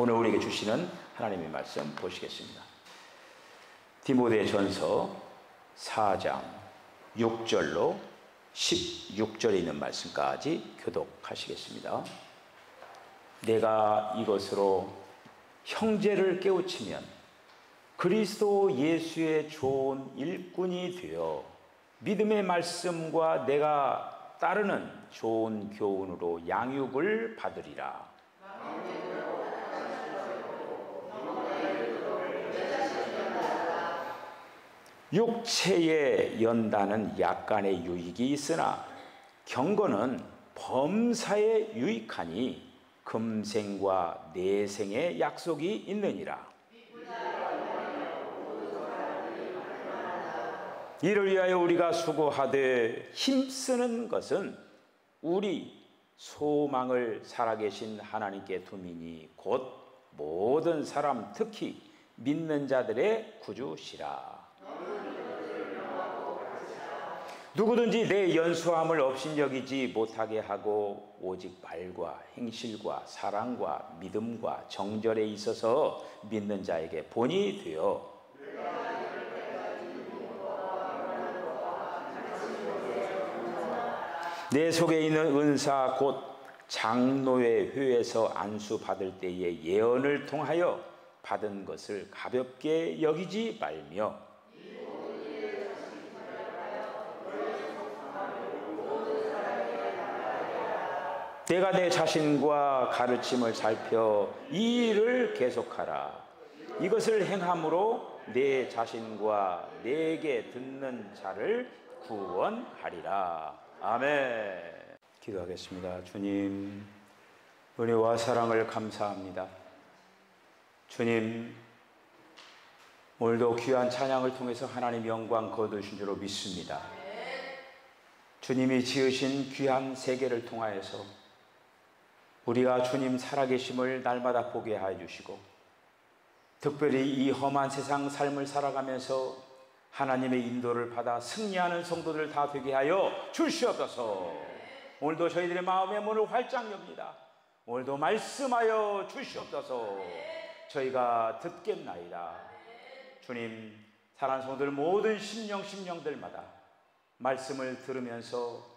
오늘 우리에게 주시는 하나님의 말씀 보시겠습니다. 디모데전서 4장 6절로 16절에 있는 말씀까지 교독하시겠습니다. 내가 이것으로 형제를 깨우치면 그리스도 예수의 좋은 일꾼이 되어 믿음의 말씀과 내가 따르는 좋은 교훈으로 양육을 받으리라. 육체의 연단은 약간의 유익이 있으나 경건은 범사에 유익하니 금생과 내생의 약속이 있느니라. 이를 위하여 우리가 수고하되 힘쓰는 것은 우리 소망을 살아계신 하나님께 두미니 곧 모든 사람 특히 믿는 자들의 구주시라. 누구든지 내 연수함을 업신여기지 못하게 하고 오직 말과 행실과 사랑과 믿음과 정절에 있어서 믿는 자에게 본이 되어 내 속에 있는 은사 곧 장로의 회에서 안수 받을 때의 예언을 통하여 받은 것을 가볍게 여기지 말며 내가 내 자신과 가르침을 살펴 이 일을 계속하라. 이것을 행함으로 내 자신과 내게 듣는 자를 구원하리라. 아멘. 기도하겠습니다. 주님, 은혜와 사랑을 감사합니다. 주님, 오늘도 귀한 찬양을 통해서 하나님 영광 거두신 줄로 믿습니다. 주님이 지으신 귀한 세계를 통하여서 우리가 주님 살아계심을 날마다 보게 하여 주시고, 특별히 이 험한 세상 삶을 살아가면서 하나님의 인도를 받아 승리하는 성도들 다 되게 하여 주시옵소서. 오늘도 저희들의 마음의 문을 활짝 엽니다. 오늘도 말씀하여 주시옵소서. 저희가 듣겠나이다. 주님, 사랑하는 성도들 모든 심령들마다 말씀을 들으면서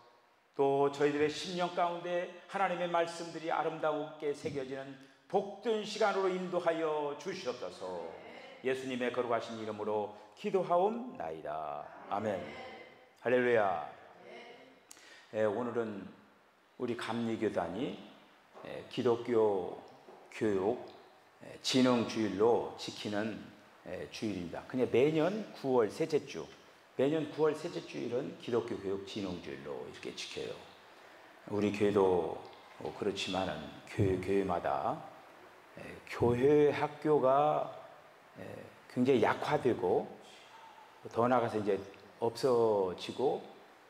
또 저희들의 심령 가운데 하나님의 말씀들이 아름답게 새겨지는 복된 시간으로 인도하여 주시옵소서. 예수님의 거룩하신 이름으로 기도하옵나이다. 아멘. 할렐루야. 오늘은 우리 감리교단이 기독교 교육 진흥주일로 지키는 주일입니다. 그냥 매년 9월 셋째 주, 매년 9월 셋째 주일은 기독교 교육 진흥주일로 이렇게 지켜요. 우리 교회도 그렇지만은 교회마다 교회 학교가 굉장히 약화되고 더 나아가서 이제 없어지고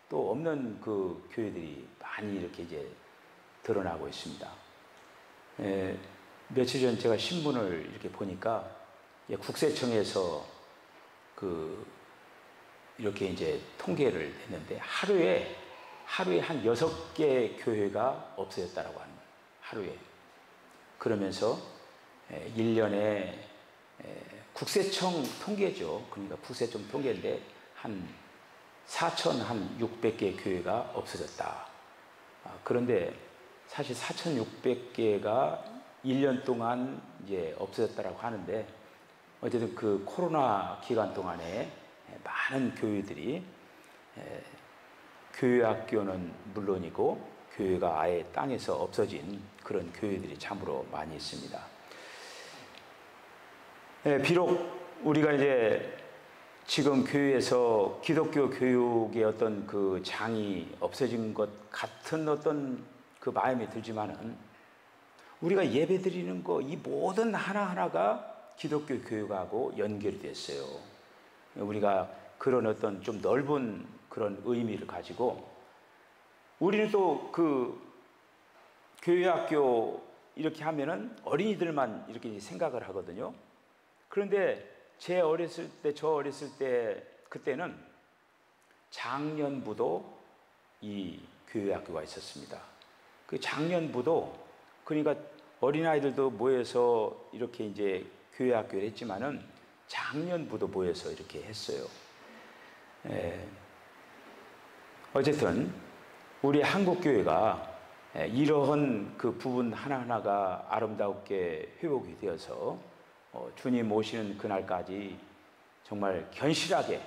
또 없는 그 교회들이 많이 이렇게 이제 드러나고 있습니다. 며칠 전 제가 신문을 이렇게 보니까 국세청에서 이렇게 이제 통계를 했는데 하루에 한 6개 교회가 없어졌다라고 하는 거예요. 하루에. 그러면서 1년에 국세청 통계죠. 그러니까 국세청 통계인데 한 4,600개 교회가 없어졌다. 그런데 사실 4,600개가 1년 동안 이제 없어졌다라고 하는데 어쨌든 그 코로나 기간 동안에 많은 교회들이 교회 학교는 물론이고 교회가 아예 땅에서 없어진 그런 교회들이 참으로 많이 있습니다. 비록 우리가 이제 지금 교회에서 기독교 교육의 어떤 그 장이 없어진 것 같은 어떤 그 마음이 들지만은 우리가 예배 드리는 거 이 모든 하나하나가 기독교 교육하고 연결이 됐어요. 우리가 그런 어떤 좀 넓은 그런 의미를 가지고 우리는 또 그 교회 학교 이렇게 하면은 어린이들만 이렇게 생각을 하거든요. 그런데 저 어렸을 때 그때는 장년부도 이 교회 학교가 있었습니다. 그 장년부도 그러니까 어린아이들도 모여서 이렇게 이제 교회 학교를 했지만은 장년부도 모여서 이렇게 했어요. 어쨌든 우리 한국교회가 이러한 그 부분 하나하나가 아름답게 회복이 되어서 주님 오시는 그날까지 정말 견실하게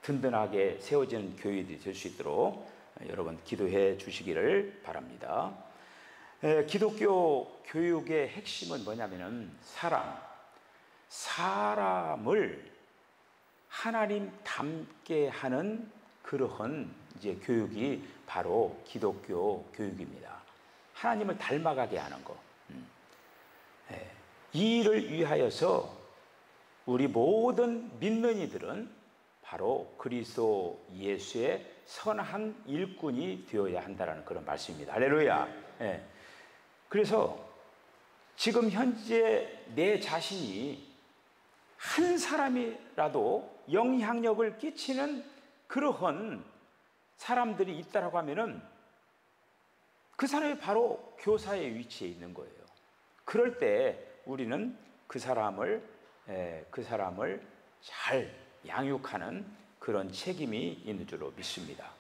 든든하게 세워지는 교회들이 될 수 있도록 여러분 기도해 주시기를 바랍니다. 기독교 교육의 핵심은 뭐냐면은 사람을 하나님 닮게 하는 그러한 이제 교육이 바로 기독교 교육입니다. 하나님을 닮아가게 하는 거. 이 일을 위하여서 우리 모든 믿는 이들은 바로 그리스도 예수의 선한 일꾼이 되어야 한다는 그런 말씀입니다. 할렐루야. 그래서 지금 현재 내 자신이 한 사람이라도 영향력을 끼치는 그러한 사람들이 있다라고 하면은 그 사람이 바로 교사의 위치에 있는 거예요. 그럴 때 우리는 그 사람을 잘 양육하는 그런 책임이 있는 줄로 믿습니다.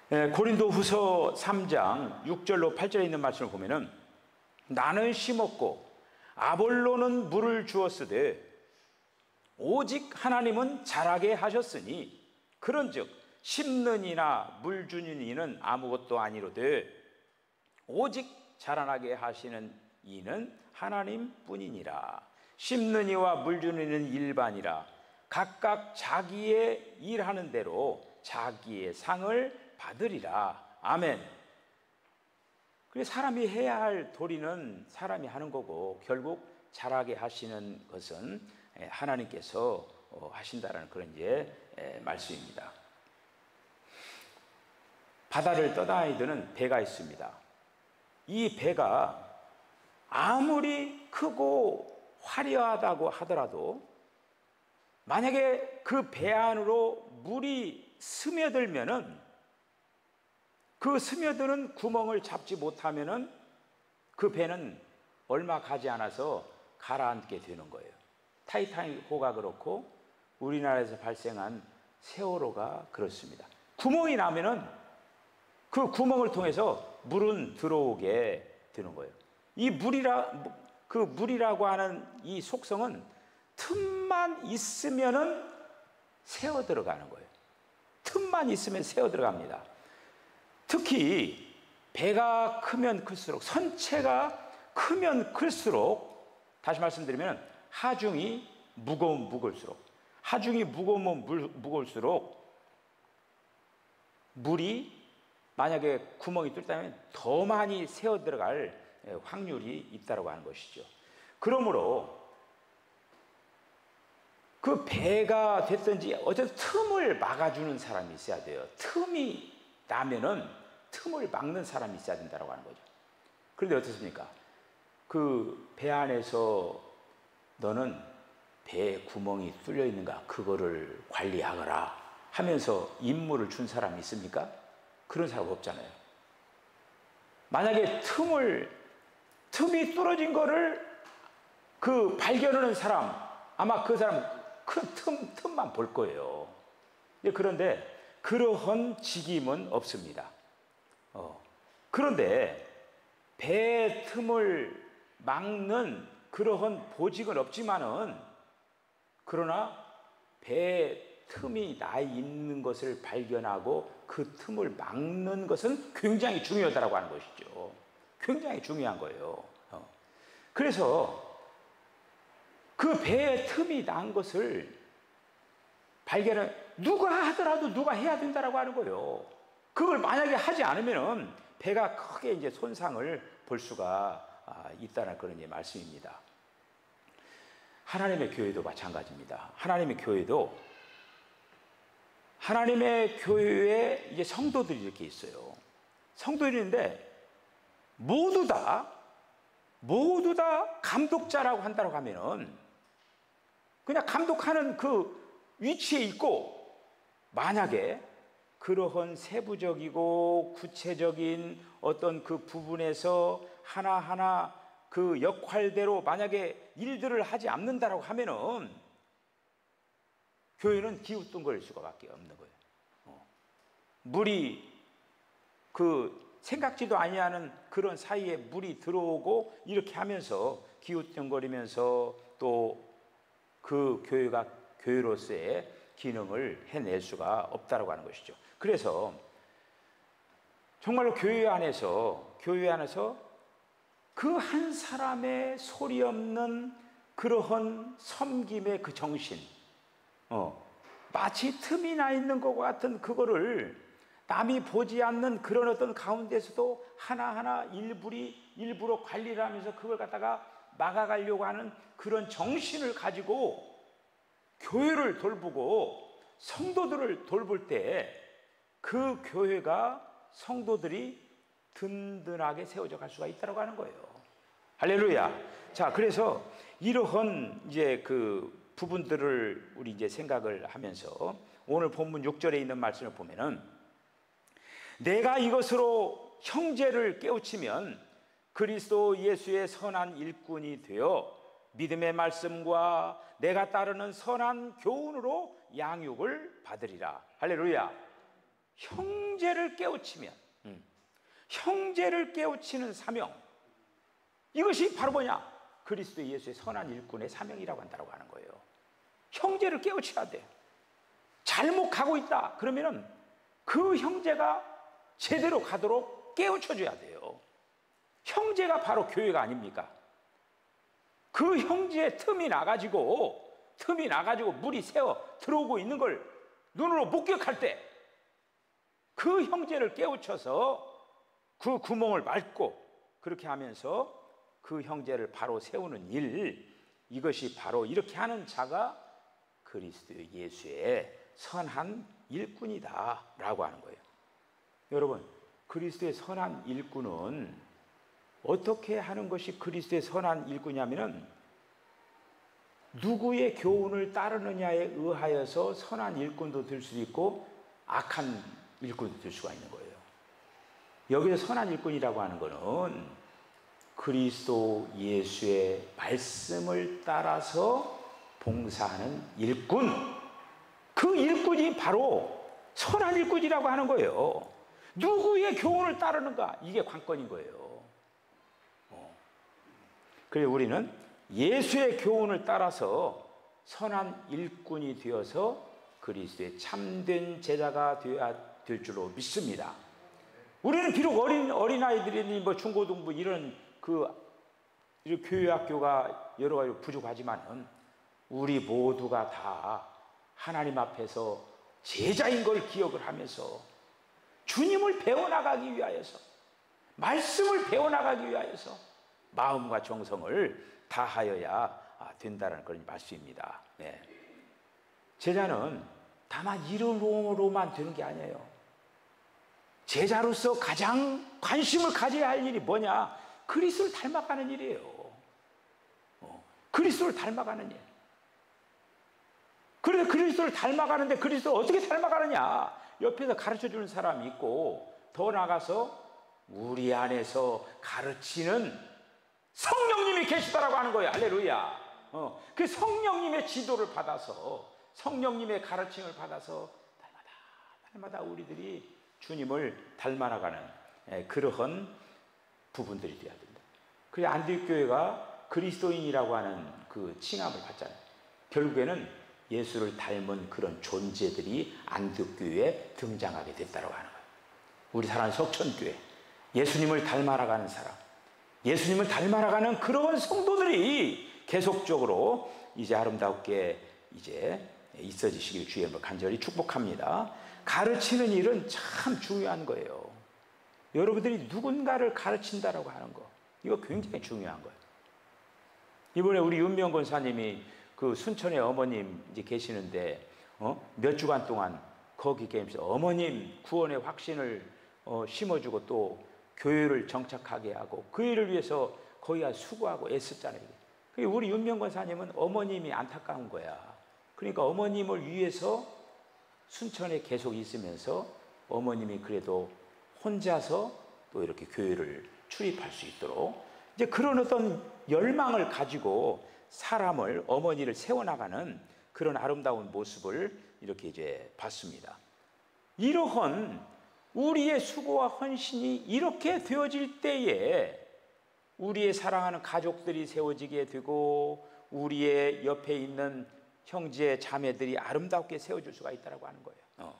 고린도후서 3장 6절로 8절에 있는 말씀을 보면은 나는 심었고 아볼로는 물을 주었으되 오직 하나님은 자라게 하셨으니 그런즉 심는 이나 물 주는 이는 아무것도 아니로되 오직 자라나게 하시는 이는 하나님뿐이니라. 심는 이와 물 주는 이는 일반이라. 각각 자기의 일하는 대로 자기의 상을 받으리라. 아멘. 그래서 사람이 해야 할 도리는 사람이 하는 거고 결국 자라게 하시는 것은 하나님께서 하신다라는 그런 이제 말씀입니다. 바다를 떠다니는 배가 있습니다. 이 배가 아무리 크고 화려하다고 하더라도 만약에 그 배 안으로 물이 스며들면은 그 스며드는 구멍을 잡지 못하면은 그 배는 얼마 가지 않아서 가라앉게 되는 거예요. 타이타닉호가 그렇고 우리나라에서 발생한 세월호가 그렇습니다. 구멍이 나면은 그 구멍을 통해서 물은 들어오게 되는 거예요. 이 물이라고 하는 이 속성은 틈만 있으면은 새어 들어가는 거예요. 틈만 있으면 새어 들어갑니다. 특히 배가 크면 클수록 선체가 크면 클수록 다시 말씀드리면 하중이 무거우면 무거울수록 물이 만약에 구멍이 뚫다면 더 많이 새어 들어갈 확률이 있다고 하는 것이죠. 그러므로 그 배가 됐든지 어쨌든 틈을 막아주는 사람이 있어야 돼요. 틈이 나면은 틈을 막는 사람이 있어야 된다고 하는 거죠. 그런데 어떻습니까? 그 배 안에서 너는 배에 구멍이 뚫려 있는가 그거를 관리하거라 하면서 임무를 준 사람이 있습니까? 그런 사람 없잖아요. 만약에 틈이 뚫어진 거를 그 발견하는 사람 아마 그 사람 큰 틈만 볼 거예요. 그런데 그러한 직임은 없습니다. 그런데 배 틈을 막는 그러한 보직은 없지만은 그러나 배 틈이 나 있는 것을 발견하고 그 틈을 막는 것은 굉장히 중요하다고 하는 것이죠. 굉장히 중요한 거예요. 그래서 그 배에 틈이 난 것을 발견을 누가 하더라도 누가 해야 된다라고 하는 거예요. 그걸 만약에 하지 않으면은 배가 크게 이제 손상을 볼 수가 있다는 그런 말씀입니다. 하나님의 교회도 마찬가지입니다. 하나님의 교회에 이제 성도들이 이렇게 있어요. 성도들이 있는데 모두 다 감독자라고 한다고 하면은 그냥 감독하는 그 위치에 있고 만약에 그러한 세부적이고 구체적인 어떤 그 부분에서 하나하나 그 역할대로 만약에 일들을 하지 않는다라고 하면은 교회는 기웃뚱거릴 수가밖에 없는 거예요. 물이 그 생각지도 아니하는 그런 사이에 물이 들어오고 이렇게 하면서 기웃뚱거리면서 또 그 교회가 교회로서의 기능을 해낼 수가 없다라고 하는 것이죠. 그래서 정말로 교회 안에서 그 한 사람의 소리 없는 그러한 섬김의 그 정신, 마치 틈이 나 있는 것 같은 그거를 남이 보지 않는 그런 어떤 가운데서도 하나하나 일부러 관리를 하면서 그걸 갖다가 막아가려고 하는 그런 정신을 가지고 교회를 돌보고 성도들을 돌볼 때 그 교회가 성도들이 든든하게 세워져 갈 수가 있다고 하는 거예요. 할렐루야. 자, 그래서 이러한 이제 그 부분들을 우리 이제 생각을 하면서 오늘 본문 6절에 있는 말씀을 보면은 내가 이것으로 형제를 깨우치면 그리스도 예수의 선한 일꾼이 되어 믿음의 말씀과 내가 따르는 선한 교훈으로 양육을 받으리라. 할렐루야. 형제를 깨우치면, 형제를 깨우치는 사명, 이것이 바로 뭐냐? 그리스도 예수의 선한 일꾼의 사명이라고 한다고 하는 거예요. 형제를 깨우쳐야 돼. 잘못 가고 있다 그러면은 그 형제가 제대로 가도록 깨우쳐줘야 돼요. 형제가 바로 교회가 아닙니까? 그 형제의 틈이 나가지고 물이 새어 들어오고 있는 걸 눈으로 목격할 때 그 형제를 깨우쳐서 그 구멍을 막고 그렇게 하면서 그 형제를 바로 세우는 일, 이것이 바로 이렇게 하는 자가 그리스도 예수의 선한 일꾼이다 라고 하는 거예요. 여러분, 그리스도의 선한 일꾼은 어떻게 하는 것이 그리스도의 선한 일꾼이냐면은 누구의 교훈을 따르느냐에 의하여서 선한 일꾼도 될 수도 있고 악한 일꾼도 될 수가 있는 거예요. 여기서 선한 일꾼이라고 하는 것은 그리스도 예수의 말씀을 따라서 봉사하는 일꾼, 그 일꾼이 바로 선한 일꾼이라고 하는 거예요. 누구의 교훈을 따르는가, 이게 관건인 거예요. 그래서 우리는 예수의 교훈을 따라서 선한 일꾼이 되어서 그리스도의 참된 제자가 되어야 될 줄로 믿습니다. 우리는 비록 어린아이들이니 뭐 중고등부 이런 교회학교가 여러 가지 부족하지만은 우리 모두가 다 하나님 앞에서 제자인 걸 기억을 하면서 주님을 배워나가기 위하여서, 말씀을 배워나가기 위하여서 마음과 정성을 다하여야 된다는 그런 말씀입니다. 네. 제자는 다만 이름으로만 되는 게 아니에요. 제자로서 가장 관심을 가져야 할 일이 뭐냐? 그리스도를 닮아가는 일이에요. 그리스도를 닮아가는 일. 그래서 그리스도를 닮아가는데 그리스도를 어떻게 닮아가느냐? 옆에서 가르쳐주는 사람이 있고 더 나아가서 우리 안에서 가르치는 성령님이 계시다라고 하는 거예요. 할렐루야. 그 성령님의 지도를 받아서, 성령님의 가르침을 받아서 날마다 우리들이 주님을 닮아나가는 그러한 부분들이 되어야 된다. 그래서 안디옥 교회가 그리스도인이라고 하는 그 칭함을 받잖아요. 결국에는 예수를 닮은 그런 존재들이 안디옥 교회에 등장하게 됐다고 하는 거예요. 우리 사랑하는 석천교회, 예수님을 닮아나가는 사람, 예수님을 닮아나가는 그런 성도들이 계속적으로 이제 아름답게 이제 있어지시길 주의 간절히 축복합니다. 가르치는 일은 참 중요한 거예요. 여러분들이 누군가를 가르친다라고 하는 거, 이거 굉장히 중요한 거예요. 이번에 우리 윤명 권사님이 그 순천에 어머님 이제 계시는데 몇 주간 동안 거기 계시면서 어머님 구원의 확신을 심어주고 또 교회를 정착하게 하고 그 일을 위해서 거기가 수고하고 애썼잖아요. 우리 윤명 권사님은 어머님이 안타까운 거야. 그러니까 어머님을 위해서 순천에 계속 있으면서 어머님이 그래도 혼자서 또 이렇게 교회를 출입할 수 있도록 이제 그런 어떤 열망을 가지고 사람을, 어머니를 세워나가는 그런 아름다운 모습을 이렇게 이제 봤습니다. 이러한 우리의 수고와 헌신이 이렇게 되어질 때에 우리의 사랑하는 가족들이 세워지게 되고 우리의 옆에 있는 형제 자매들이 아름답게 세워질 수가 있다고 하는 거예요.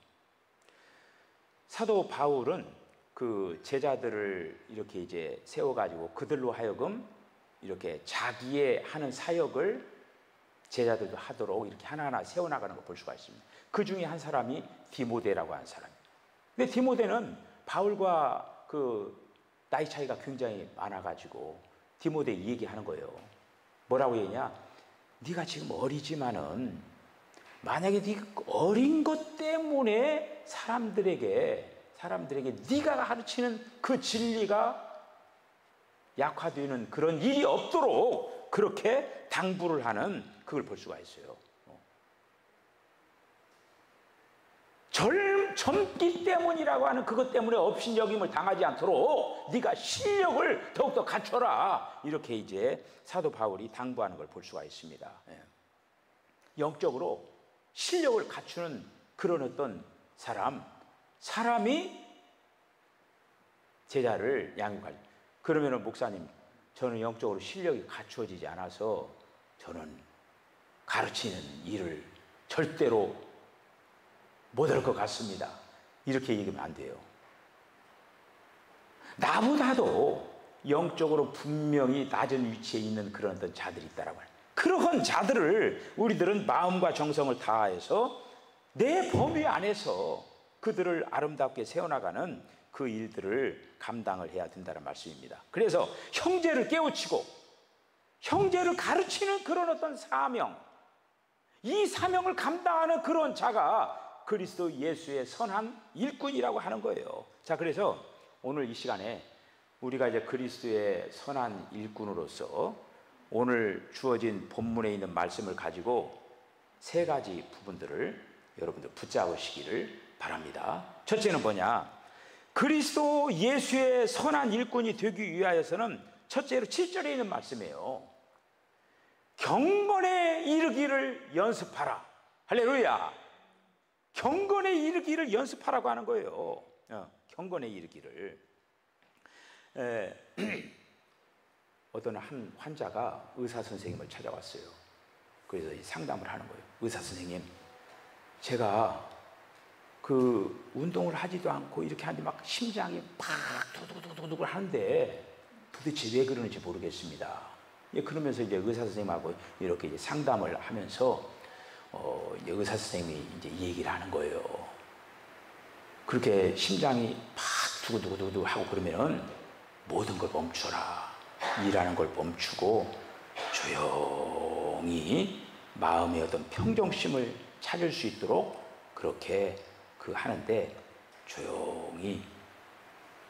사도 바울은 그 제자들을 이렇게 이제 세워가지고 그들로 하여금 이렇게 자기의 하는 사역을 제자들도 하도록 이렇게 하나하나 세워나가는 걸 볼 수가 있습니다. 그 중에 한 사람이 디모데라고 하는 사람이에요. 근데 디모데는 바울과 그 나이 차이가 굉장히 많아가지고 디모데 이 얘기하는 거예요. 뭐라고 했냐? 네가 지금 어리지만은 만약에 네가 어린 것 때문에 사람들에게 네가 가르치는 그 진리가 약화되는 그런 일이 없도록 그렇게 당부를 하는 그걸 볼 수가 있어요. 젊기 때문이라고 하는 그것 때문에 업신여김을 당하지 않도록 네가 실력을 더욱더 갖춰라, 이렇게 이제 사도 바울이 당부하는 걸 볼 수가 있습니다. 영적으로 실력을 갖추는 그런 어떤 사람이 제자를 양육할. 그러면은 목사님, 저는 영적으로 실력이 갖추어지지 않아서 저는 가르치는 일을 절대로 못할 것 같습니다, 이렇게 얘기하면 안 돼요. 나보다도 영적으로 분명히 낮은 위치에 있는 그런 어떤 자들이 있다라고 해요. 그러한 자들을 우리들은 마음과 정성을 다해서 내 범위 안에서 그들을 아름답게 세워나가는 그 일들을 감당을 해야 된다는 말씀입니다. 그래서 형제를 깨우치고 형제를 가르치는 그런 어떤 사명, 이 사명을 감당하는 그런 자가 그리스도 예수의 선한 일꾼이라고 하는 거예요. 자, 그래서 오늘 이 시간에 우리가 이제 그리스도의 선한 일꾼으로서 오늘 주어진 본문에 있는 말씀을 가지고 세 가지 부분들을 여러분들 붙잡으시기를 바랍니다. 첫째는 뭐냐? 그리스도 예수의 선한 일꾼이 되기 위하여서는 첫째로 7절에 있는 말씀이에요. 경건에 이르기를 연습하라. 할렐루야. 경건에 이르기를 연습하라고 하는 거예요. 경건에 이르기를. 어떤 한 환자가 의사 선생님을 찾아왔어요. 그래서 상담을 하는 거예요. 의사 선생님, 제가 그 운동을 하지도 않고 이렇게 하는데 막 심장이 팍 두두두두두 하는데 도대체 왜 그러는지 모르겠습니다. 그러면서 이제 의사 선생님하고 이렇게 이제 상담을 하면서 이제 의사 선생님이 이제 얘기를 하는 거예요. 그렇게 심장이 팍 두두두두 하고 그러면은 모든 걸 멈춰라. 일하는 걸 멈추고 조용히 마음의 어떤 평정심을 찾을 수 있도록 그렇게 하는데 조용히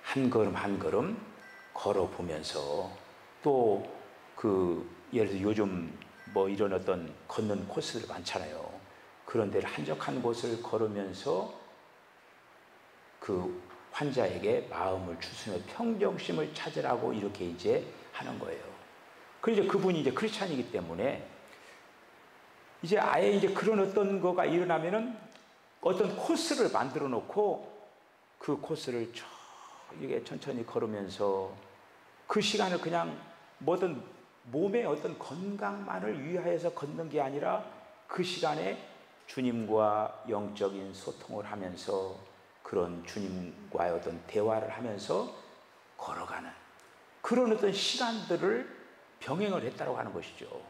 한 걸음 한 걸음 걸어보면서 또 예를 들어 요즘 뭐 이런 어떤 걷는 코스들 많잖아요. 그런 데를 한적한 곳을 걸으면서 그 환자에게 마음을 주시며 평정심을 찾으라고 이렇게 이제 하는 거예요. 그래서 그분이 이제 크리스찬이기 때문에 이제 아예 이제 그런 어떤 거가 일어나면은 어떤 코스를 만들어 놓고 그 코스를 이게 천천히 걸으면서 그 시간을 그냥 뭐든 몸의 어떤 건강만을 위하여서 걷는 게 아니라 그 시간에 주님과 영적인 소통을 하면서 그런 주님과의 어떤 대화를 하면서 걸어가는 그런 어떤 시간들을 병행을 했다고 하는 것이죠.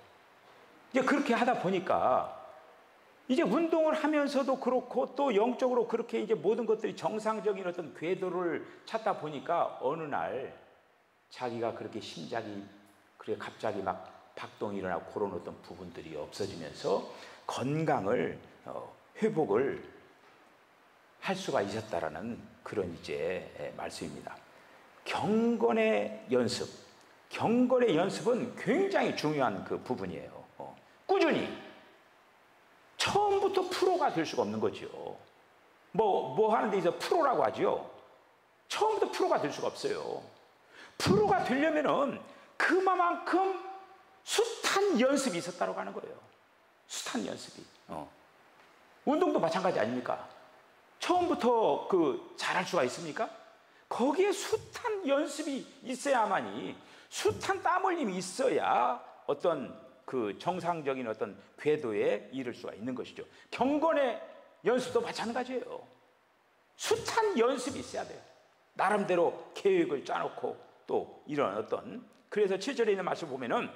이제 그렇게 하다 보니까 이제 운동을 하면서도 그렇고 또 영적으로 그렇게 이제 모든 것들이 정상적인 어떤 궤도를 찾다 보니까 어느 날 자기가 그렇게 심장이 그래 갑자기 막 박동이 일어나고 그런 어떤 부분들이 없어지면서 건강을 회복을 할 수가 있었다라는 그런 이제 말씀입니다. 경건의 연습은 굉장히 중요한 그 부분이에요. 꾸준히 처음부터 프로가 될 수가 없는 거죠. 뭐 하는 데 있어서 프로라고 하죠. 처음부터 프로가 될 수가 없어요. 프로가 되려면은 그만큼 숱한 연습이 있었다고 하는 거예요. 숱한 연습이. 운동도 마찬가지 아닙니까? 처음부터 잘할 수가 있습니까? 거기에 숱한 연습이 있어야만이, 숱한 땀 흘림이 있어야 어떤 정상적인 어떤 궤도에 이를 수가 있는 것이죠. 경건의 연습도 마찬가지예요. 숱한 연습이 있어야 돼요. 나름대로 계획을 짜놓고 또 이런 어떤, 그래서 7절에 있는 말씀을 보면은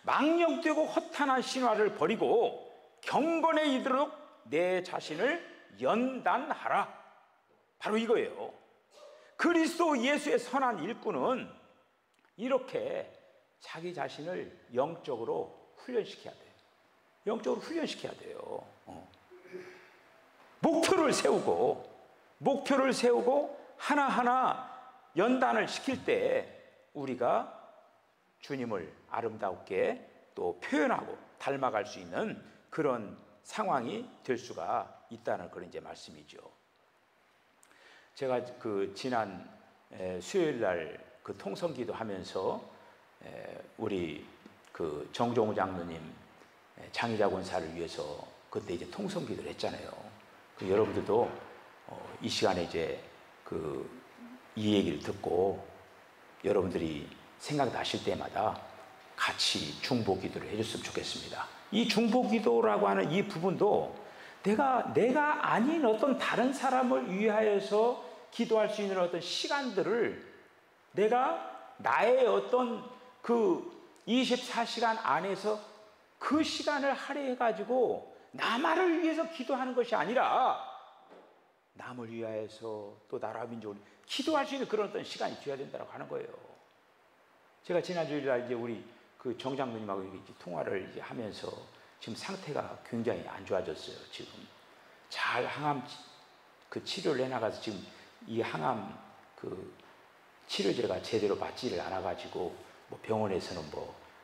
망령되고 허탄한 신화를 버리고 경건에 이르도록 내 자신을 연단하라. 바로 이거예요. 그리스도 예수의 선한 일꾼은 이렇게 자기 자신을 영적으로 훈련시켜야 돼요. 영적으로 훈련시켜야 돼요. 목표를 세우고 하나하나 연단을 시킬 때 우리가 주님을 아름답게 또 표현하고 닮아갈 수 있는 그런 상황이 될 수가 있다는 그런 이제 말씀이죠. 제가 지난 수요일 날 통성기도 하면서 우리 정종우 장로님 장의자 권사를 위해서 그때 이제 통성기도를 했잖아요. 여러분들도 이 시간에 이제 이 얘기를 듣고 여러분들이 생각나실 때마다 같이 중보기도를 해줬으면 좋겠습니다. 이 중보기도라고 하는 이 부분도 내가 아닌 어떤 다른 사람을 위하여서 기도할 수 있는 어떤 시간들을 내가 나의 어떤 24시간 안에서 그 시간을 할애해가지고 나만을 위해서 기도하는 것이 아니라 남을 위하여서 또 나라 민족을 기도할 수 있는 그런 어떤 시간이 되어야 된다고 하는 거예요. 제가 지난 주일날 이제 우리 정 장로님하고 이제 통화를 이제 하면서 지금 상태가 굉장히 안 좋아졌어요. 지금 잘 항암 치료를 해나가서 지금 이 항암 치료제가 제대로 받지를 않아가지고 병원에서는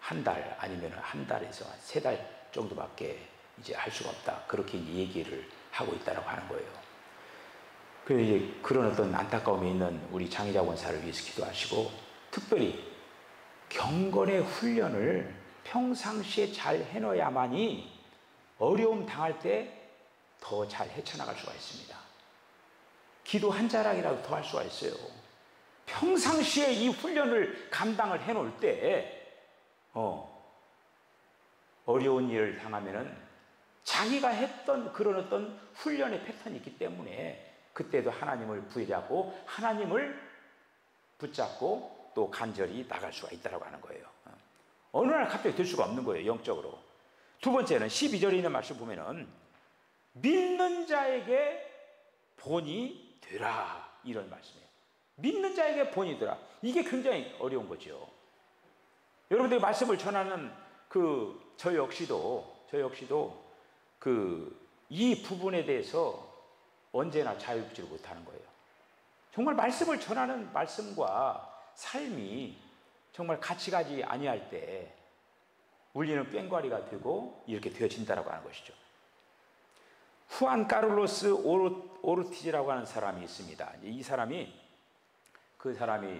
한 달 아니면 한 달에서 3달 정도밖에 이제 할 수가 없다, 그렇게 얘기를 하고 있다고 하는 거예요. 그래서 이제 그런 어떤 안타까움이 있는 우리 장의자 권사를 위해서 기도하시고, 특별히 경건의 훈련을 평상시에 잘 해놓아야만이 어려움 당할 때 더 잘 헤쳐나갈 수가 있습니다. 기도 한 자락이라도 더 할 수가 있어요. 평상시에 이 훈련을 감당을 해놓을 때 어려운 일을 당하면은 자기가 했던 그런 어떤 훈련의 패턴이 있기 때문에 그때도 하나님을 부여하고 하나님을 붙잡고 또 간절히 나갈 수가 있다고 하는 거예요. 어느 날 갑자기 될 수가 없는 거예요, 영적으로. 두 번째는 12절에 있는 말씀 보면은 믿는 자에게 본이 되라, 이런 말씀이에요. 믿는 자에게 본이 되라. 이게 굉장히 어려운 거죠. 여러분들이 말씀을 전하는 저 역시도 이 부분에 대해서 언제나 자유롭지를 못하는 거예요. 정말 말씀을 전하는 말씀과 삶이 정말 같이 가지 아니할 때 우리는 꽹과리가 되고 이렇게 되어진다라고 하는 것이죠. 후안 카를로스 오르티즈라고 하는 사람이 있습니다. 이 사람이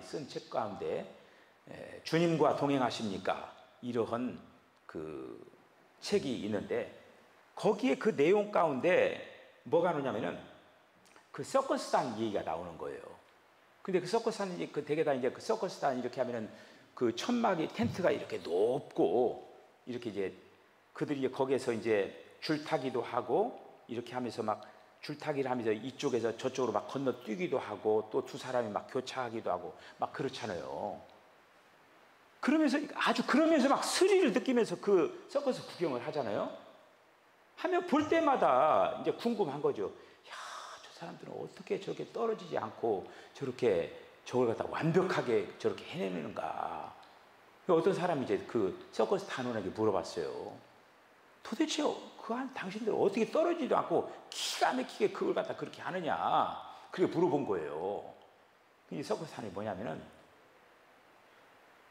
쓴 책 가운데 주님과 동행하십니까? 이러한 책이 있는데 거기에 그 내용 가운데 뭐가 나오냐면은 서커스단 얘기가 나오는 거예요. 근데 서커스단이 대개 다 이제 서커스단 이렇게 하면은 천막이 텐트가 이렇게 높고 이렇게 이제 그들이 이제 거기에서 이제 줄타기도 하고 이렇게 하면서 막 줄타기를 하면서 이쪽에서 저쪽으로 막 건너뛰기도 하고 또 두 사람이 막 교차하기도 하고 막 그렇잖아요. 그러면서 막 스릴을 느끼면서 서커스 구경을 하잖아요. 하면 볼 때마다 이제 궁금한 거죠. 야, 저 사람들은 어떻게 저렇게 떨어지지 않고 저걸 갖다 완벽하게 저렇게 해내는가. 어떤 사람이 이제 서커스 단원에게 물어봤어요. 도대체 당신들 어떻게 떨어지지도 않고 기가 막히게 그걸 갖다 그렇게 하느냐. 그렇게 물어본 거예요. 이 서커스 단원이 뭐냐면은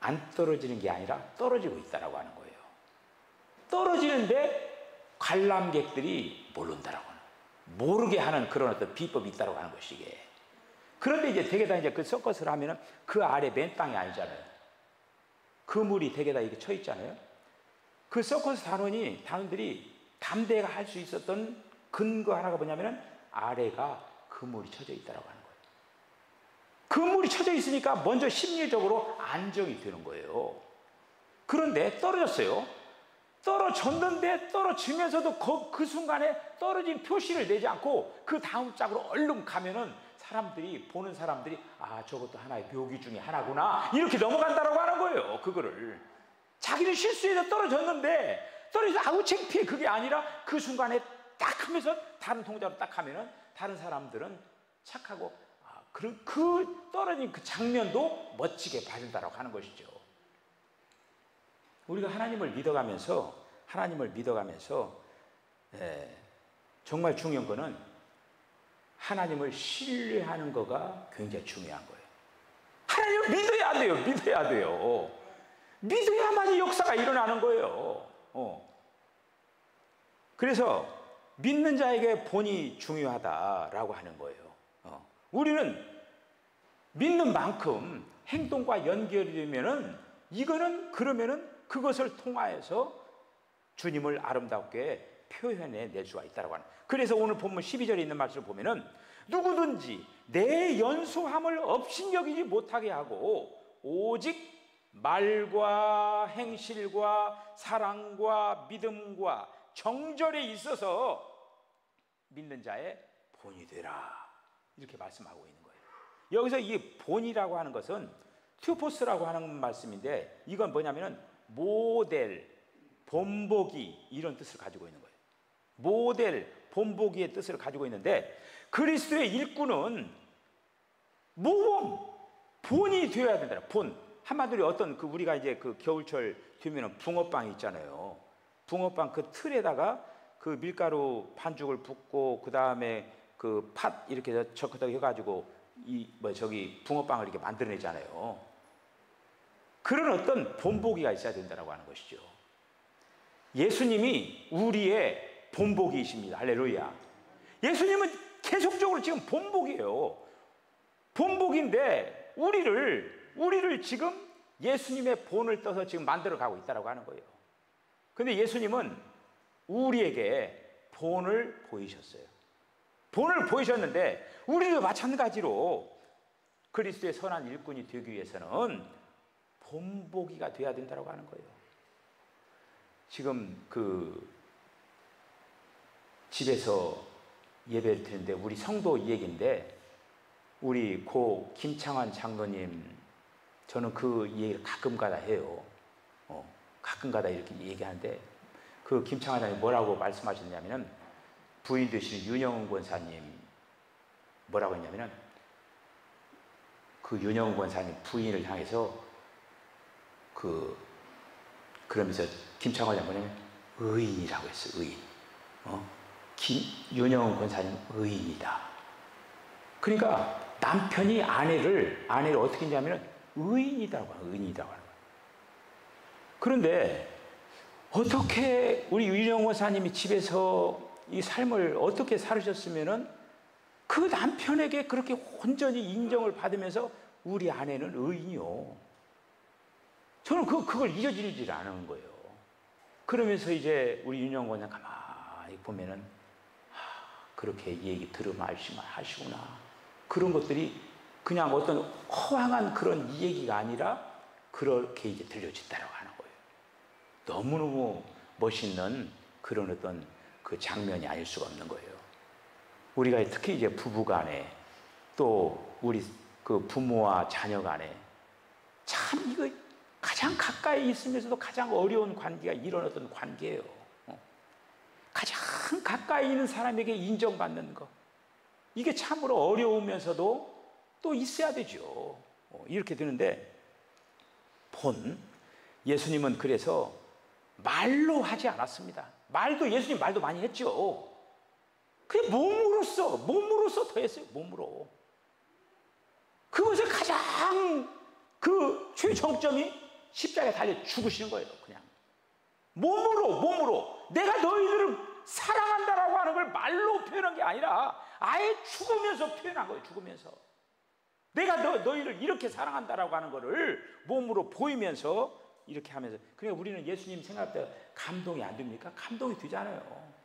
안 떨어지는 게 아니라 떨어지고 있다라고 하는 거예요. 떨어지는데 관람객들이 모른다라고 하는, 모르게 하는 그런 어떤 비법이 있다라고 하는 것이 이게. 그런데 이제 대개 다 이제 그 서커스를 하면은 그 아래 맨 땅이 아니잖아요. 그물이 대개 다 이렇게 쳐 있잖아요. 그 서커스 단원들이 담대가 할 수 있었던 근거 하나가 뭐냐면은 아래가 그물이 쳐져 있다라고 하는 거예요. 그물이 쳐져 있으니까 먼저 심리적으로 안정이 되는 거예요. 그런데 떨어졌어요. 떨어졌는데 떨어지면서도 그 순간에 떨어진 표시를 내지 않고 그 다음 짝으로 얼른 가면은 보는 사람들이 아, 저것도 하나의 묘기 중에 하나구나, 이렇게 넘어간다라고 하는 거예요. 그거를 자기는 실수해서 떨어졌는데 떨어져서 아우 창피해, 그게 아니라 그 순간에 딱 하면서 다른 동작으로 딱 하면은 다른 사람들은 착하고 그 떨어진 그 장면도 멋지게 봐준다라고 하는 것이죠. 우리가 하나님을 믿어가면서 정말 중요한 거는 하나님을 신뢰하는 거가 굉장히 중요한 거예요. 하나님을 믿어야 돼요. 믿어야만이 역사가 일어나는 거예요. 그래서 믿는 자에게 본이 중요하다라고 하는 거예요. 우리는 믿는 만큼 행동과 연결이 되면은 그러면은 그것을 통하여서 주님을 아름답게 표현해 낼 수가 있다고 하는. 그래서 오늘 본문 12절에 있는 말씀을 보면은 누구든지 내 연소함을 업신여기지 못하게 하고 오직 말과 행실과 사랑과 믿음과 정절에 있어서 믿는 자의 본이 되라, 이렇게 말씀하고 있는 거예요. 여기서 이 본이라고 하는 것은 튜포스라고 하는 말씀인데, 이건 뭐냐면은 모델, 본보기, 이런 뜻을 가지고 있는 거예요. 모델, 본보기의 뜻을 가지고 있는데, 그리스도의 일꾼은 모범, 본이 되어야 된다. 본. 한마디로 어떤 우리가 이제 그 겨울철 되면은 붕어빵이 있잖아요. 붕어빵 그 틀에다가 그 밀가루 반죽을 붓고 그 다음에 그 팥 이렇게 적당히 해가지고 붕어빵을 이렇게 만들어내잖아요. 그런 어떤 본보기가 있어야 된다고 하는 것이죠. 예수님이 우리의 본보기이십니다. 할렐루야. 예수님은 계속적으로 지금 본보기예요. 본보기인데 우리를 지금 예수님의 본을 떠서 지금 만들어 가고 있다고 하는 거예요. 근데 예수님은 우리에게 본을 보이셨어요. 본을 보이셨는데 우리도 마찬가지로 그리스도의 선한 일꾼이 되기 위해서는 본보기가 돼야 된다고 하는 거예요. 지금 집에서 예배를 드리는데 우리 성도 이 얘기인데, 우리 고 김창환 장로님, 저는 그 얘기를 가끔가다 해요. 가끔가다 이렇게 얘기하는데, 그 김창환 장로님 뭐라고 말씀하셨냐면은, 부인 되시는 윤영은 권사님 뭐라고 했냐면은, 그 윤영은 권사님 부인을 향해서 그러면서 김창환 장로님 의인이라고 했어요. 의인. 윤영은 권사님 의인이다. 그러니까 남편이 아내를 어떻게 했냐면 의인이라고 하는 거예요. 그런데 어떻게 우리 윤영은 권사님이 집에서 이 삶을 어떻게 살으셨으면은 그 남편에게 그렇게 온전히 인정을 받으면서 우리 아내는 의인이요. 저는 그걸 잊어지질 않은 거예요. 그러면서 이제 우리 윤영은 권사님 가만히 보면은 그렇게 얘기 들으면 하시구나. 그런 것들이 그냥 어떤 허황한 그런 얘기가 아니라 그렇게 이제 들려진다고 하는 거예요. 너무너무 멋있는 그런 어떤 그 장면이 아닐 수가 없는 거예요. 우리가 특히 이제 부부 간에, 또 우리 그 부모와 자녀 간에 참 이거 가장 가까이 있으면서도 가장 어려운 관계가 이런 어떤 관계예요. 가장 가까이 있는 사람에게 인정받는 거, 이게 참으로 어려우면서도 또 있어야 되죠. 이렇게 되는데, 예수님은 그래서 말로 하지 않았습니다. 예수님 말도 많이 했죠. 그게 몸으로서 더 했어요. 몸으로. 그것을 가장 최정점이 십자가에 달려 죽으시는 거예요. 그냥 몸으로 내가 너희들을 사랑한다라고 하는 걸 말로 표현한 게 아니라 아예 죽으면서 표현한 거예요. 죽으면서. 내가 너희를 이렇게 사랑한다라고 하는 것을 몸으로 보이면서 이렇게 하면서, 그러니까 우리는 예수님 생각할 때 감동이 안 됩니까? 감동이 되잖아요.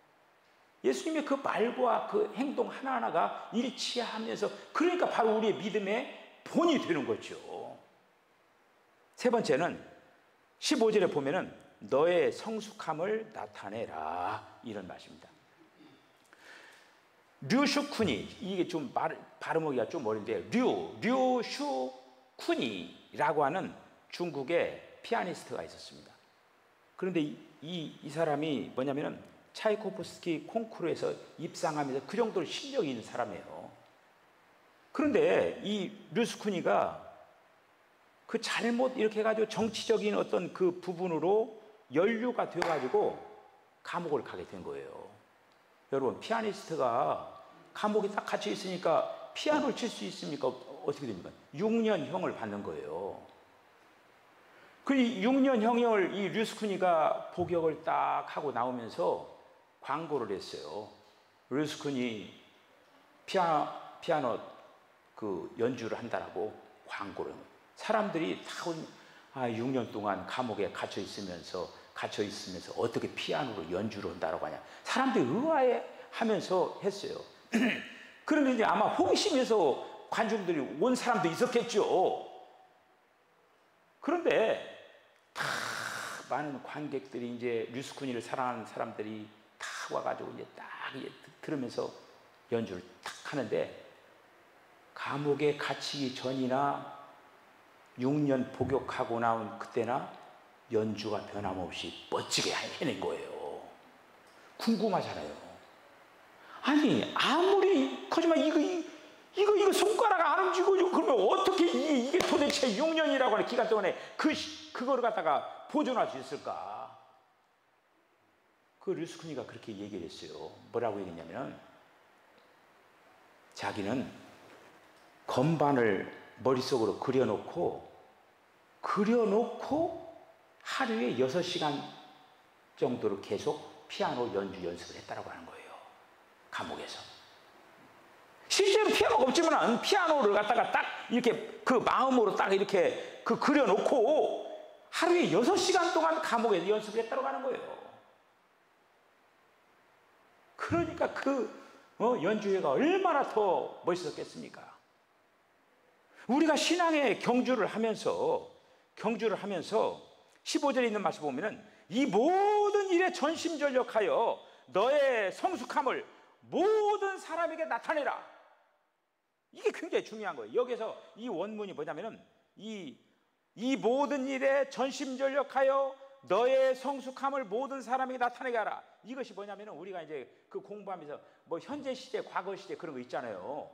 예수님의 그 말과 그 행동 하나하나가 일치하면서, 그러니까 바로 우리의 믿음의 본이 되는 거죠. 세 번째는 15절에 보면은 너의 성숙함을 나타내라, 이런 말씀입니다. 류슈쿠니, 이게 좀 발음하기가 좀 어려운데, 류슈쿠니라고 하는 중국의 피아니스트가 있었습니다. 그런데 이 사람이 뭐냐면은 차이코프스키 콩쿠르에서 입상하면서 그 정도로 실력이 있는 사람이에요. 그런데 이 류슈쿠니가 그 잘못 이렇게 해가지고 정치적인 어떤 그 부분으로 연루가 돼가지고 감옥을 가게 된 거예요. 여러분, 피아니스트가 감옥에 딱 갇혀 있으니까 피아노를 칠 수 있습니까? 어떻게 됩니까? 6년형을 받는 거예요. 그 6년형을 이 류스쿠니가 복역을 딱 하고 나오면서 광고를 했어요. 류스쿠니 피아노 그 연주를 한다라고 광고를. 사람들이 다 6년 동안 감옥에 갇혀 있으면서 어떻게 피아노로 연주를 한다라고 하냐. 사람들이 의아해하면서 했어요. 그런데 이제 아마 호기심에서 관중들이 온 사람도 있었겠죠. 그런데 다 많은 관객들이 이제 류스쿠니를 사랑하는 사람들이 다 와가지고 이제 딱 들으면서 연주를 딱 하는데, 감옥에 갇히기 전이나 6년 복역하고 나온 그때나 연주가 변함없이 멋지게 해낸 거예요. 궁금하잖아요. 아니, 아무리 거짓말, 이거 손가락 안 움직이고 그러면 어떻게 이게 도대체 6년이라고 하는 기간 동안에 그거를 갖다가 보존할 수 있을까? 그 류스쿠니가 그렇게 얘기를 했어요. 뭐라고 얘기했냐면, 자기는 건반을 머릿속으로 그려놓고 하루에 6시간 정도로 계속 피아노 연습을 했다라고 하는 거예요. 감옥에서. 실제로 피아노가 없지만 피아노를 갖다가 딱 이렇게 그 마음으로 딱 이렇게 그려놓고 하루에 6시간 동안 감옥에서 연습을 했다고 하는 거예요. 그러니까 연주회가 얼마나 더 멋있었겠습니까? 우리가 신앙의 경주를 하면서 15절에 있는 말씀 보면은 이 모든 일에 전심전력하여 너의 성숙함을 모든 사람에게 나타내라. 이게 굉장히 중요한 거예요. 여기서 이 원문이 뭐냐면은 이 모든 일에 전심전력하여 너의 성숙함을 모든 사람에게 나타내게 하라. 이것이 뭐냐면은 우리가 이제 그 공부하면서 뭐 현재 시제, 과거 시제 그런 거 있잖아요.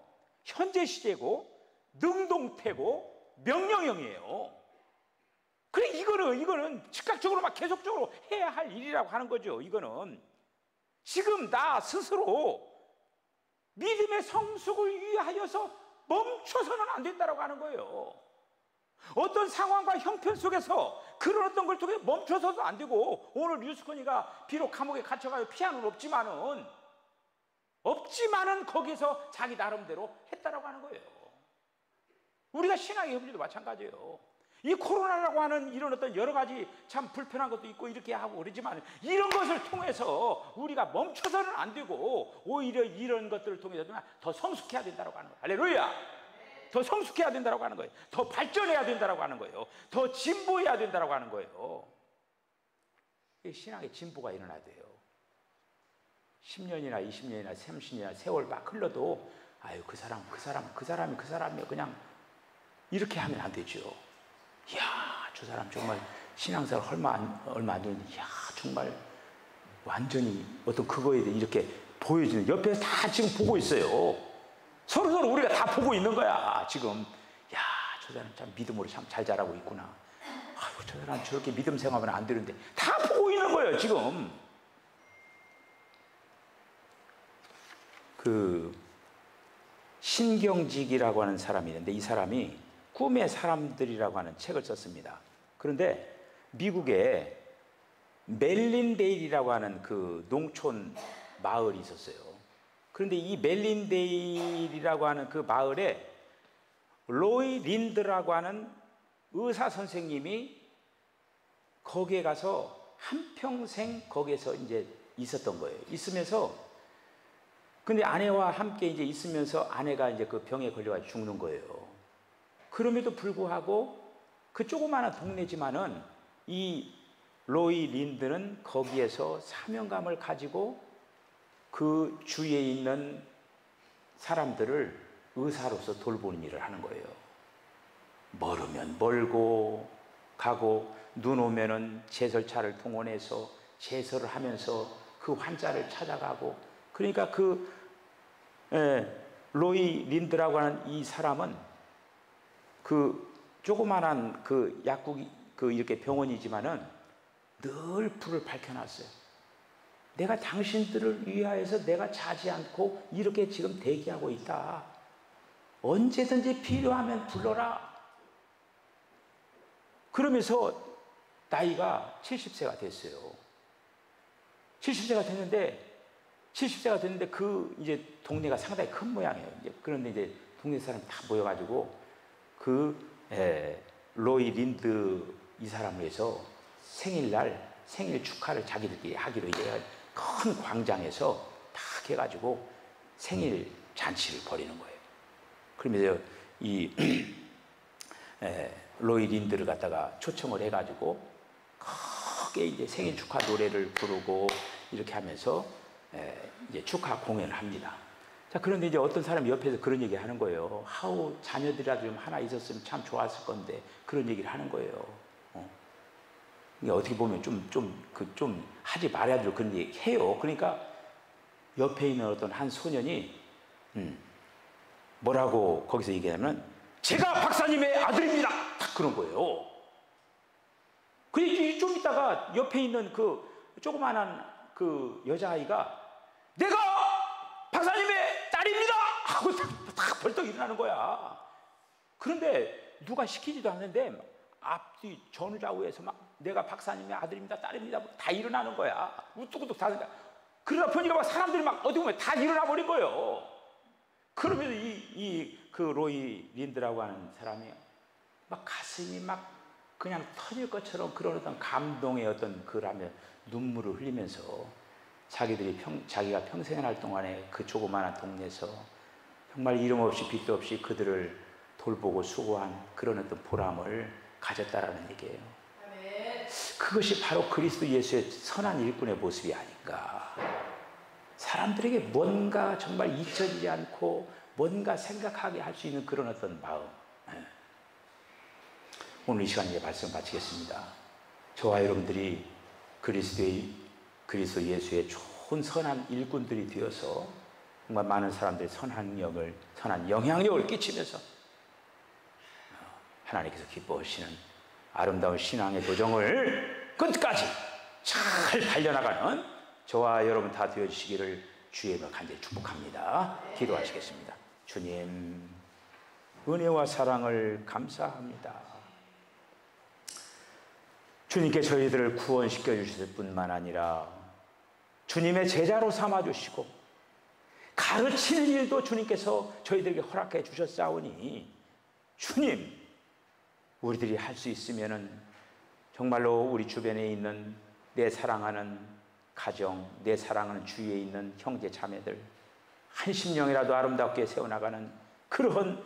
현재 시제고 능동태고 명령형이에요. 그래, 이거는 즉각적으로 막 계속적으로 해야 할 일이라고 하는 거죠. 이거는 지금 나 스스로 믿음의 성숙을 위하여서 멈춰서는 안 된다라고 하는 거예요. 어떤 상황과 형편 속에서 그런 어떤 걸 통해 멈춰서도 안 되고, 오늘 류스쿠니가 비록 감옥에 갇혀가지고 피아노는 없지만은 거기서 자기 나름대로 했다라고 하는 거예요. 우리가 신앙의 협리도 마찬가지예요. 이 코로나라고 하는 이런 어떤 여러 가지 참 불편한 것도 있고 이렇게 하고 그러지만, 이런 것을 통해서 우리가 멈춰서는 안 되고 오히려 이런 것들을 통해서 더 성숙해야 된다고 하는 거예요. 할렐루야! 더 성숙해야 된다고 하는 거예요. 더 발전해야 된다고 하는 거예요. 더 진보해야 된다고 하는 거예요. 신앙의 진보가 일어나야 돼요. 10년이나 20년이나 30년이나 세월 막 흘러도 아유, 그 사람이 그냥 이렇게 하면 안 되죠. 이야, 저 사람 정말 신앙생활 얼마 안 되는데, 이야, 정말 완전히 어떤 그거에 대해 이렇게 보여지는, 옆에서 다 지금 보고 있어요. 서로 우리가 다 보고 있는 거야, 지금. 야, 저 사람 참 믿음으로 참 잘 자라고 있구나. 아유, 저 사람 저렇게 믿음 생활하면 안 되는데, 다 보고 있는 거예요, 지금. 신경직이라고 하는 사람이 있는데, 이 사람이 꿈의 사람들이라고 하는 책을 썼습니다. 그런데 미국에 멜린데일이라고 하는 그 농촌 마을이 있었어요. 그런데 이 멜린데일이라고 하는 그 마을에 로이 린드라고 하는 의사 선생님이 거기에 가서 한평생 거기에서 이제 있었던 거예요. 있으면서, 근데 아내와 함께 이제 있으면서 아내가 이제 그 병에 걸려가지고 죽는 거예요. 그럼에도 불구하고 그 조그마한 동네지만은 이 로이 린드는 거기에서 사명감을 가지고 그 주위에 있는 사람들을 의사로서 돌보는 일을 하는 거예요. 멀으면 멀고 가고, 눈 오면은 제설차를 동원해서 제설을 하면서 그 환자를 찾아가고. 그러니까 로이 린드라고 하는 이 사람은 그 조그만한 그 약국이 그 이렇게 병원이지만은 늘 불을 밝혀놨어요. 내가 당신들을 위하여서 내가 자지 않고 이렇게 지금 대기하고 있다. 언제든지 필요하면 불러라. 그러면서 나이가 70세가 됐어요. 70세가 됐는데 그 이제 동네가 상당히 큰 모양이에요. 이제 그런데 이제 동네 사람 다 모여가지고 로이 린드 이 사람을 위해서 생일날 생일 축하를 자기들끼리 하기로 이제 큰 광장에서 다 해가지고 생일 잔치를 벌이는 거예요. 그러면서 이 로이 린드를 갖다가 초청을 해가지고 크게 이제 생일 축하 노래를 부르고 이렇게 하면서 이제 축하 공연을 합니다. 자, 그런데 이제 어떤 사람이 옆에서 그런 얘기 하는 거예요. 하우 자녀들이라도 좀 하나 있었으면 참 좋았을 건데, 그런 얘기를 하는 거예요. 어떻게 보면 좀 하지 말아야 될 그런 얘기 해요. 그러니까 옆에 있는 어떤 한 소년이 뭐라고 거기서 얘기하면, 제가 박사님의 아들입니다. 딱 그런 거예요. 그리고 좀 있다가 옆에 있는 그 조그만한 그 여자아이가 내가 박사님의 딸입니다 하고 딱 벌떡 일어나는 거야. 그런데 누가 시키지도 않는데 앞뒤 전후좌우에서 막 내가 박사님의 아들입니다, 딸입니다 다 일어나는 거야. 우뚝우뚝 다. 그러다 보니까 막 사람들이 막 어디 보면 다 일어나 버린 거예요. 그러면서 그 로이 린드라고 하는 사람이 막 가슴이 막 그냥 터질 것처럼 그런 어떤 감동의 어떤 그라며 눈물을 흘리면서 자기가 평생 할 동안에 그 조그마한 동네에서 정말 이름 없이 빛도 없이 그들을 돌보고 수고한 그런 어떤 보람을 가졌다라는 얘기예요. 그것이 바로 그리스도 예수의 선한 일꾼의 모습이 아닌가. 사람들에게 뭔가 정말 잊혀지지 않고 뭔가 생각하게 할 수 있는 그런 어떤 마음. 오늘 이 시간 이제 말씀 마치겠습니다. 저와 여러분들이 그리스도 예수의 좋은 선한 일꾼들이 되어서 정말 많은 사람들의 선한 영향력을 끼치면서 하나님께서 기뻐하시는 아름다운 신앙의 도정을 끝까지 잘 달려나가는 저와 여러분 다 되어주시기를 주의 이름으로 간절히 축복합니다. 기도하시겠습니다. 주님, 은혜와 사랑을 감사합니다. 주님께 저희들을 구원시켜 주실 뿐만 아니라 주님의 제자로 삼아주시고 가르칠 일도 주님께서 저희들에게 허락해 주셨사오니, 주님, 우리들이 할 수 있으면은 정말로 우리 주변에 있는 내 사랑하는 가정, 내 사랑하는 주위에 있는 형제 자매들 한 심령이라도 아름답게 세워나가는 그런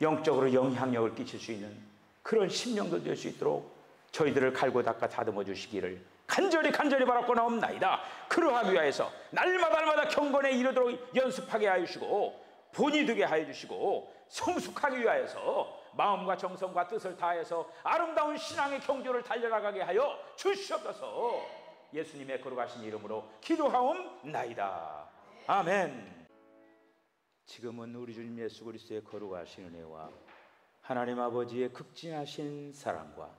영적으로 영향력을 끼칠 수 있는 그런 심령도 될 수 있도록 저희들을 갈고 닦아 다듬어 주시기를 간절히 바라고나옵나이다. 그러하기 위하여서 날마다 경건에 이르도록 연습하게 하여 주시고 본이 되게 하여 주시고 성숙하기 위하여서 마음과 정성과 뜻을 다해서 아름다운 신앙의 경주를 달려나가게 하여 주시옵소서. 예수님의 거룩하신 이름으로 기도하옵나이다. 아멘. 지금은 우리 주님 예수 그리스도의 거룩하신 은혜와 하나님 아버지의 극진하신 사랑과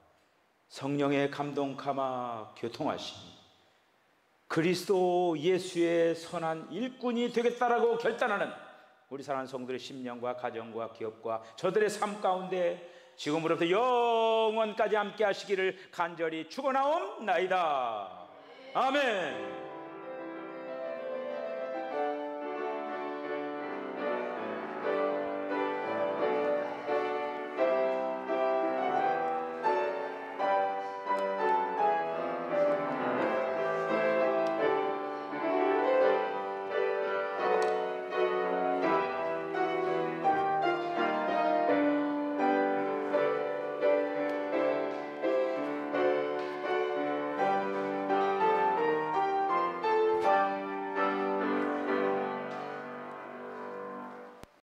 성령의 감동 감화 교통하심이 그리스도 예수의 선한 일꾼이 되겠다라고 결단하는 우리 사랑하는 성도들의 심령과 가정과 기업과 저들의 삶 가운데 지금으로부터 영원까지 함께 하시기를 간절히 축원하옵나이다. 아멘.